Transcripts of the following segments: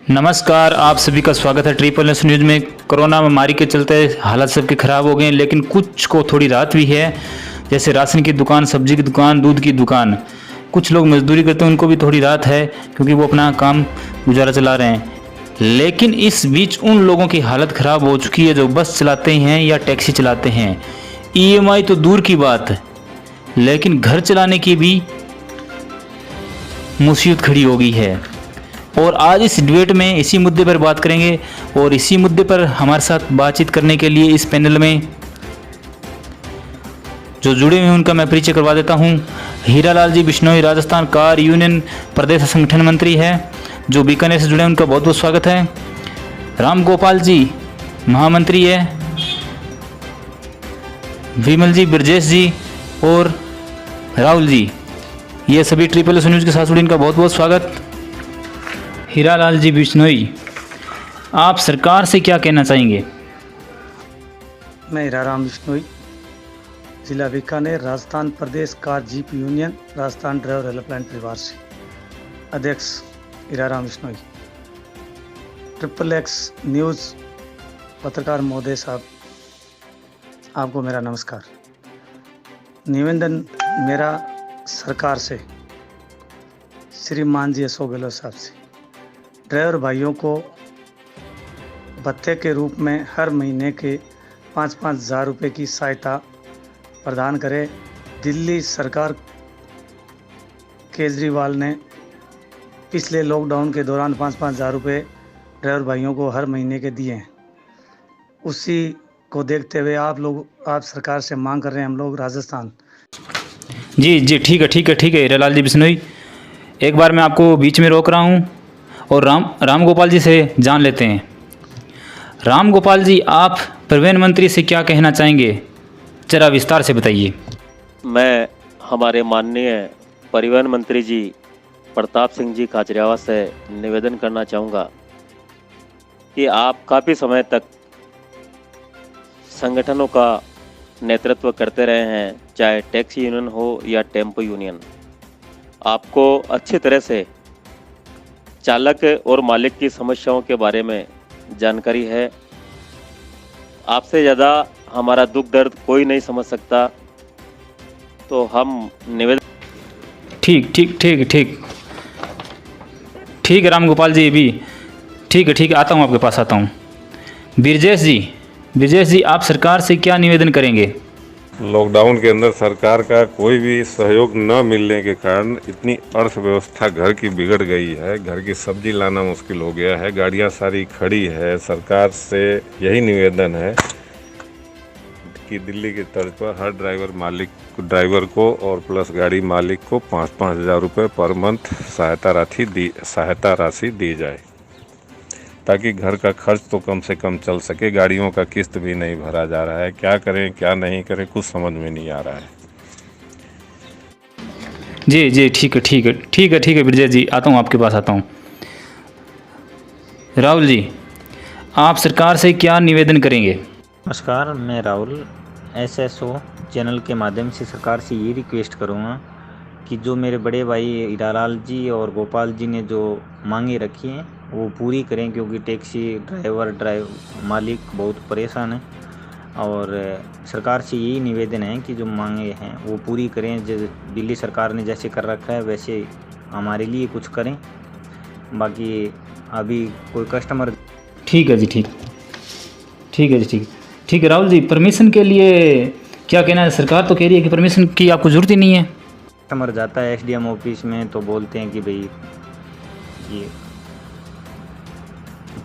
नमस्कार, आप सभी का स्वागत है ट्रिपल एस न्यूज़ में। कोरोना महामारी के चलते हालात सबके ख़राब हो गए हैं, लेकिन कुछ को थोड़ी राहत भी है। जैसे राशन की दुकान, सब्जी की दुकान, दूध की दुकान, कुछ लोग मजदूरी करते हैं, उनको भी थोड़ी राहत है क्योंकि वो अपना काम गुजारा चला रहे हैं। लेकिन इस बीच उन लोगों की हालत ख़राब हो चुकी है जो बस चलाते हैं या टैक्सी चलाते हैं। ईएमआई तो दूर की बात है, लेकिन घर चलाने की भी मुसीबत खड़ी हो गई है। और आज इस डिबेट में इसी मुद्दे पर बात करेंगे, और इसी मुद्दे पर हमारे साथ बातचीत करने के लिए इस पैनल में जो जुड़े हुए हैं उनका मैं परिचय करवा देता हूं। हीरालाल जी बिश्नोई राजस्थान कार यूनियन प्रदेश संगठन मंत्री है, जो बीकानेर से जुड़े हैं, उनका बहुत बहुत स्वागत है। राम गोपाल जी महामंत्री है, विमल जी, ब्रजेश जी और राहुल जी, ये सभी ट्रिपल एस न्यूज़ के साथ जुड़े, इनका बहुत बहुत स्वागत। हीरालाल जी बिश्नोई, आप सरकार से क्या कहना चाहेंगे? मैं हीराराम बिश्नोई, जिला बीकानेर, राजस्थान प्रदेश car jeep union, Rajasthan driver helpline परिवार से अध्यक्ष Hiraram Bishnoi. Triple X news पत्रकार महोदय साहब, आपको मेरा नमस्कार। निवेदन मेरा सरकार से, श्रीमान जी अशोक गहलोत साहब से, ड्राइवर भाइयों को भत्ते के रूप में हर महीने के 5-5 हज़ार रुपये की सहायता प्रदान करे। दिल्ली सरकार केजरीवाल ने पिछले लॉकडाउन के दौरान 5-5 हज़ार रुपये ड्राइवर भाइयों को हर महीने के दिए हैं। उसी को देखते हुए आप सरकार से मांग कर रहे हैं हम लोग राजस्थान। जी, ठीक है हीरालाल जी बिश्नोई, एक बार मैं आपको बीच में रोक रहा हूँ और राम गोपाल जी से जान लेते हैं। राम गोपाल जी, आप परिवहन मंत्री से क्या कहना चाहेंगे, जरा विस्तार से बताइए। मैं हमारे माननीय परिवहन मंत्री जी प्रताप सिंह जी खाचरियावास से निवेदन करना चाहूँगा कि आप काफ़ी समय तक संगठनों का नेतृत्व करते रहे हैं, चाहे टैक्सी यूनियन हो या टेम्पो यूनियन। आपको अच्छी तरह से चालक और मालिक की समस्याओं के बारे में जानकारी है। आपसे ज़्यादा हमारा दुख दर्द कोई नहीं समझ सकता, तो हम निवेदन। ठीक है राम गोपाल जी, भी ठीक है, आता हूँ, आपके पास आता हूँ। ब्रजेश जी, आप सरकार से क्या निवेदन करेंगे? लॉकडाउन के अंदर सरकार का कोई भी सहयोग न मिलने के कारण इतनी अर्थव्यवस्था घर की बिगड़ गई है। घर की सब्जी लाना मुश्किल हो गया है, गाड़ियां सारी खड़ी है। सरकार से यही निवेदन है कि दिल्ली की तर्ज पर हर ड्राइवर को और प्लस गाड़ी मालिक को 5-5 हज़ार रुपये पर मंथ सहायता राशि दी जाए, ताकि घर का खर्च तो कम से कम चल सके। गाड़ियों का किस्त भी नहीं भरा जा रहा है, क्या करें क्या नहीं करें कुछ समझ में नहीं आ रहा है। जी, ठीक है ब्रजेश जी, आता हूँ, आपके पास आता हूँ। राहुल जी, आप सरकार से क्या निवेदन करेंगे? नमस्कार, मैं राहुल एसएसओ चैनल के माध्यम से सरकार से ये रिक्वेस्ट करूँगा कि जो मेरे बड़े भाई हीरालाल जी और गोपाल जी ने जो मांगे रखी हैं वो पूरी करें, क्योंकि टैक्सी ड्राइवर मालिक बहुत परेशान हैं। और सरकार से यही निवेदन है कि जो मांगे हैं वो पूरी करें। जैसे दिल्ली सरकार ने जैसे कर रखा है वैसे हमारे लिए कुछ करें। बाकी अभी कोई कस्टमर। ठीक है जी, ठीक है राहुल जी, परमिशन के लिए क्या कहना है? सरकार तो कह रही है कि परमिशन की आपको ज़रूरत ही नहीं है। कस्टमर जाता है एसडीएम ऑफिस में तो बोलते हैं कि भाई ये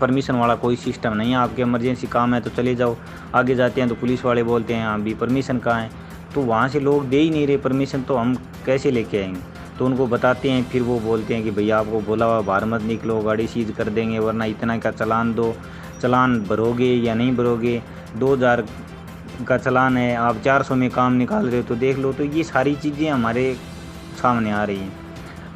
परमिशन वाला कोई सिस्टम नहीं है, आपके इमरजेंसी काम है तो चले जाओ। आगे जाते हैं तो पुलिस वाले बोलते हैं अभी परमिशन कहाँ है, तो वहाँ से लोग दे ही नहीं रहे परमिशन, तो हम कैसे लेके आएंगे? तो उनको बताते हैं, फिर वो बोलते हैं कि भैया आपको बोला हुआ बाहर मत निकलो, गाड़ी सीज कर देंगे, वरना इतना का चालान दो। चालान भरोगे या नहीं भरोगे? 2000 का चालान है, आप 400 में काम निकाल रहे हो, तो देख लो। तो ये सारी चीज़ें हमारे सामने आ रही हैं,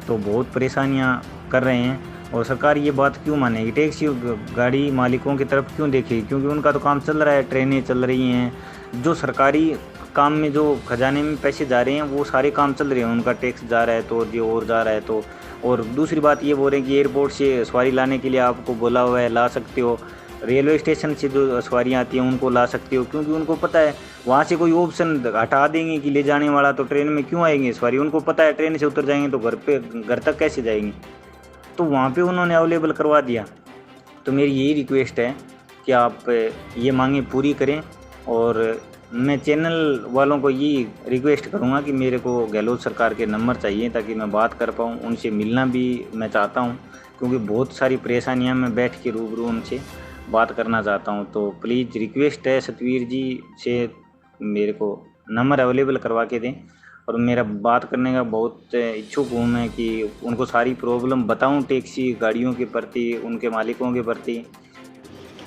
तो बहुत परेशानियाँ कर रहे हैं। और सरकार ये बात क्यों मानेगी? टैक्सी गाड़ी मालिकों की तरफ क्यों देखेगी? क्योंकि उनका तो काम चल रहा है, ट्रेनें चल रही हैं। जो सरकारी काम में जो खजाने में पैसे जा रहे हैं वो सारे काम चल रहे हैं, उनका टैक्स जा रहा है तो ये और जा रहा है, तो और दूसरी बात ये बोल रहे हैं कि एयरपोर्ट से सवारी लाने के लिए आपको बोला हुआ है, ला सकते हो। रेलवे स्टेशन से जो सवारियाँ आती हैं उनको ला सकते हो, क्योंकि उनको पता है वहाँ से कोई ऑप्शन हटा देंगे कि ले जाने वाला, तो ट्रेन में क्यों आएंगे सवारी। उनको पता है ट्रेन से उतर जाएंगे तो घर तक कैसे जाएंगे, तो वहाँ पे उन्होंने अवेलेबल करवा दिया। तो मेरी यही रिक्वेस्ट है कि आप ये मांगे पूरी करें। और मैं चैनल वालों को ये रिक्वेस्ट करूँगा कि मेरे को गहलोत सरकार के नंबर चाहिए ताकि मैं बात कर पाऊँ, उनसे मिलना भी मैं चाहता हूँ, क्योंकि बहुत सारी परेशानियाँ मैं बैठ के रूबरू उनसे बात करना चाहता हूँ। तो प्लीज़ रिक्वेस्ट है सतवीर जी से मेरे को नंबर अवेलेबल करवा के दें। और मेरा बात करने का बहुत इच्छुक हूँ मैं कि उनको सारी प्रॉब्लम बताऊँ टैक्सी गाड़ियों के प्रति, उनके मालिकों के प्रति।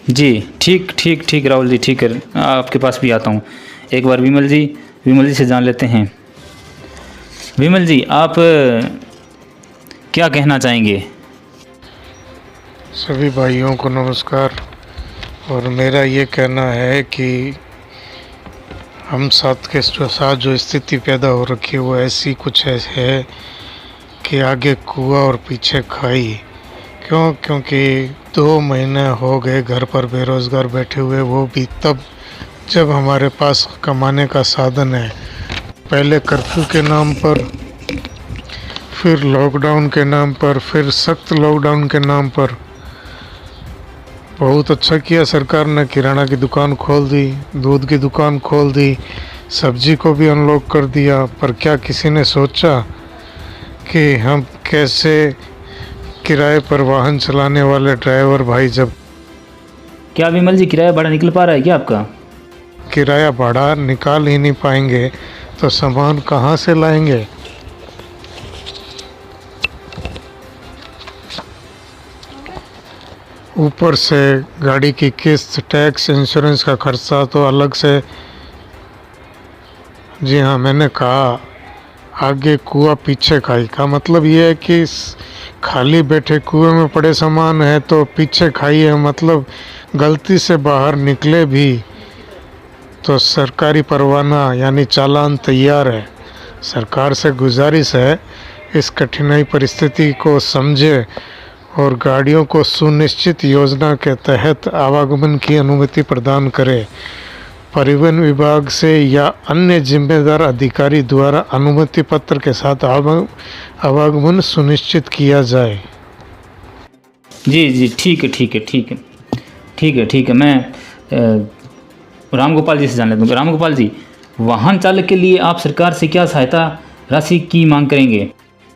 जी ठीक ठीक ठीक राहुल जी, ठीक है, आपके पास भी आता हूँ। एक बार विमल जी से जान लेते हैं। विमल जी, आप क्या कहना चाहेंगे? सभी भाइयों को नमस्कार। और मेरा ये कहना है कि हम साथ के साथ जो स्थिति पैदा हो रखी है वो ऐसी कुछ है कि आगे कुआं और पीछे खाई। क्योंकि 2 महीने हो गए घर पर बेरोज़गार बैठे हुए, वो भी तब जब हमारे पास कमाने का साधन है। पहले कर्फ्यू के नाम पर, फिर लॉकडाउन के नाम पर, फिर सख्त लॉकडाउन के नाम पर। बहुत अच्छा किया सरकार ने, किराना की दुकान खोल दी, दूध की दुकान खोल दी, सब्जी को भी अनलॉक कर दिया। पर क्या किसी ने सोचा कि हम कैसे किराए पर वाहन चलाने वाले ड्राइवर भाई, जब क्या विमल जी किराया भाड़ा निकल पा रहा है क्या आपका? किराया भाड़ा निकाल ही नहीं पाएंगे तो सामान कहाँ से लाएंगे? ऊपर से गाड़ी की किस्त, टैक्स, इंश्योरेंस का खर्चा तो अलग से। जी हाँ, मैंने कहा आगे कुआं पीछे खाई का मतलब ये है कि खाली बैठे कुएं में पड़े सामान है तो पीछे खाई है, मतलब गलती से बाहर निकले भी तो सरकारी परवाना यानी चालान तैयार है। सरकार से गुजारिश है इस कठिनाई परिस्थिति को समझे और गाड़ियों को सुनिश्चित योजना के तहत आवागमन की अनुमति प्रदान करे। परिवहन विभाग से या अन्य जिम्मेदार अधिकारी द्वारा अनुमति पत्र के साथ आवागमन सुनिश्चित किया जाए। जी ठीक है। मैं रामगोपाल जी से जान लेता हूँ। रामगोपाल जी, वाहन चालक के लिए आप सरकार से क्या सहायता राशि की मांग करेंगे?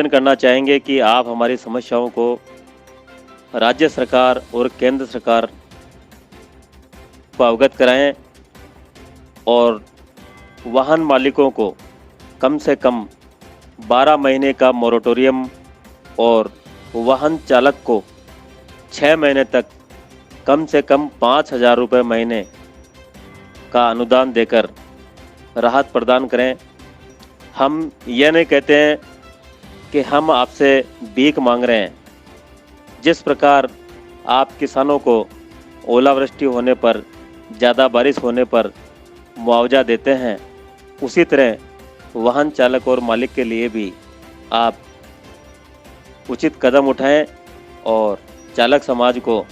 करना चाहेंगे कि आप हमारी समस्याओं को राज्य सरकार और केंद्र सरकार को अवगत कराएं और वाहन मालिकों को कम से कम 12 महीने का मोरेटोरियम और वाहन चालक को 6 महीने तक कम से कम 5,000 रुपये महीने का अनुदान देकर राहत प्रदान करें। हम यह नहीं कहते हैं कि हम आपसे भीख मांग रहे हैं। जिस प्रकार आप किसानों को ओलावृष्टि होने पर, ज़्यादा बारिश होने पर मुआवजा देते हैं, उसी तरह वाहन चालक और मालिक के लिए भी आप उचित कदम उठाएं और चालक समाज को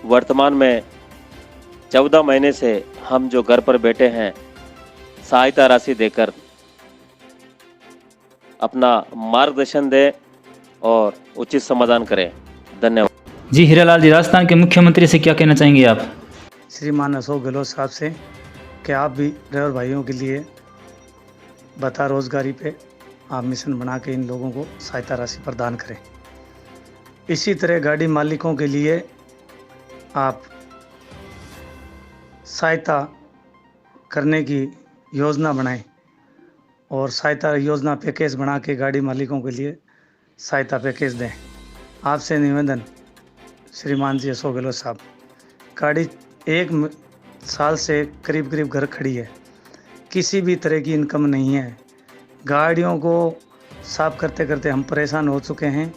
वर्तमान में 14 महीने से हम जो घर पर बैठे हैं सहायता राशि देकर अपना मार्गदर्शन दें और उचित समाधान करें। धन्यवाद। जी हीरालाल जी, राजस्थान के मुख्यमंत्री से क्या कहना चाहेंगे आप? श्रीमान अशोक गहलोत साहब से कि आप भी ड्राइवर भाइयों के लिए बता रोजगारी पे आप मिशन बना के इन लोगों को सहायता राशि प्रदान करें। इसी तरह गाड़ी मालिकों के लिए आप सहायता करने की योजना बनाएं और सहायता योजना पैकेज बना के गाड़ी मालिकों के लिए सहायता पैकेज दें। आपसे निवेदन श्रीमान जी अशोक गहलोत साहब, गाड़ी 1 साल से करीब घर खड़ी है, किसी भी तरह की इनकम नहीं है। गाड़ियों को साफ करते करते हम परेशान हो चुके हैं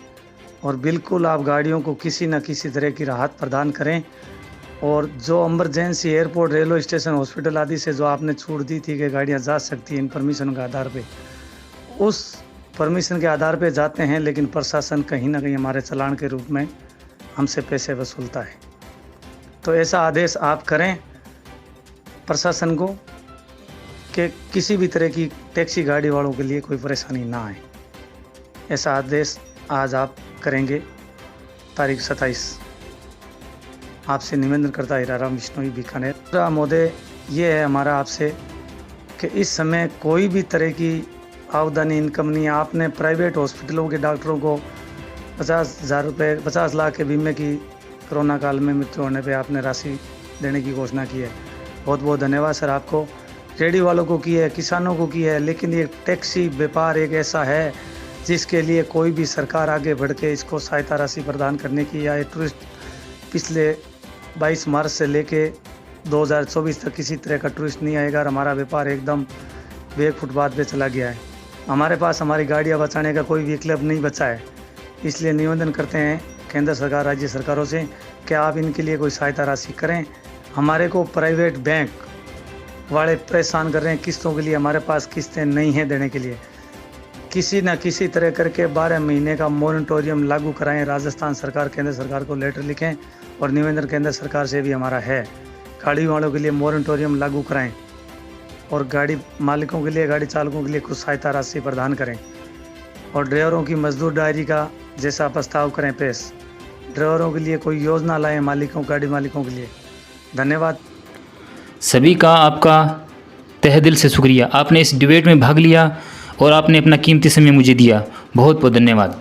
और बिल्कुल आप गाड़ियों को किसी न किसी तरह की राहत प्रदान करें। और जो emergency airport, railway station, hospital आदि से जो आपने छूट दी थी कि गाड़ियां जा सकती हैं इन परमिशन के आधार पे, उस परमिशन के आधार पे जाते हैं, लेकिन प्रशासन कहीं ना कहीं हमारे चालान के रूप में हमसे पैसे वसूलता है। तो ऐसा आदेश आप करें प्रशासन को कि किसी भी तरह की टैक्सी गाड़ी वालों के लिए कोई परेशानी ना आए। ऐसा आदेश आज आप करेंगे तारीख 27। आपसे निवेदन करता है हीराराम बिश्नोई, बीकानेर। महोदय, ये है हमारा आपसे कि इस समय कोई भी तरह की आमदनी इनकम नहीं है। आपने प्राइवेट हॉस्पिटलों के डॉक्टरों को 50,000 रुपये, 50 लाख के बीमे की कोरोना काल में मृत्यु होने पे आपने राशि देने की घोषणा की है। बहुत बहुत धन्यवाद सर आपको। रेडी वालों को की है, किसानों को की है, लेकिन ये टैक्सी व्यापार एक ऐसा है जिसके लिए कोई भी सरकार आगे बढ़ के इसको सहायता राशि प्रदान करने की, या टूरिस्ट पिछले 22 मार्च से लेके 2024 तक किसी तरह का टूरिस्ट नहीं आएगा और हमारा व्यापार एकदम बेग फुटपाथ पे चला गया है। हमारे पास हमारी गाड़ियाँ बचाने का कोई विकल्प नहीं बचा है। इसलिए निवेदन करते हैं केंद्र सरकार, राज्य सरकारों से कि आप इनके लिए कोई सहायता राशि करें। हमारे को प्राइवेट बैंक वाले परेशान कर रहे हैं किस्तों के लिए, हमारे पास किस्तें नहीं हैं देने के लिए। किसी न किसी तरह करके 12 महीने का मोरेटोरियम लागू कराएं। राजस्थान सरकार केंद्र सरकार को लेटर लिखें और निवेदन केंद्र सरकार से भी हमारा है, गाड़ी वालों के लिए मोरेटोरियम लागू कराएं और गाड़ी मालिकों के लिए, गाड़ी चालकों के लिए कुछ सहायता राशि प्रदान करें और ड्राइवरों की मजदूर डायरी का जैसा प्रस्ताव करें पेश। ड्राइवरों के लिए कोई योजना लाएं, मालिकों, गाड़ी मालिकों के लिए। धन्यवाद। सभी का आपका तहे दिल से शुक्रिया। आपने इस डिबेट में भाग लिया और आपने अपना कीमती समय मुझे दिया। बहुत बहुत धन्यवाद।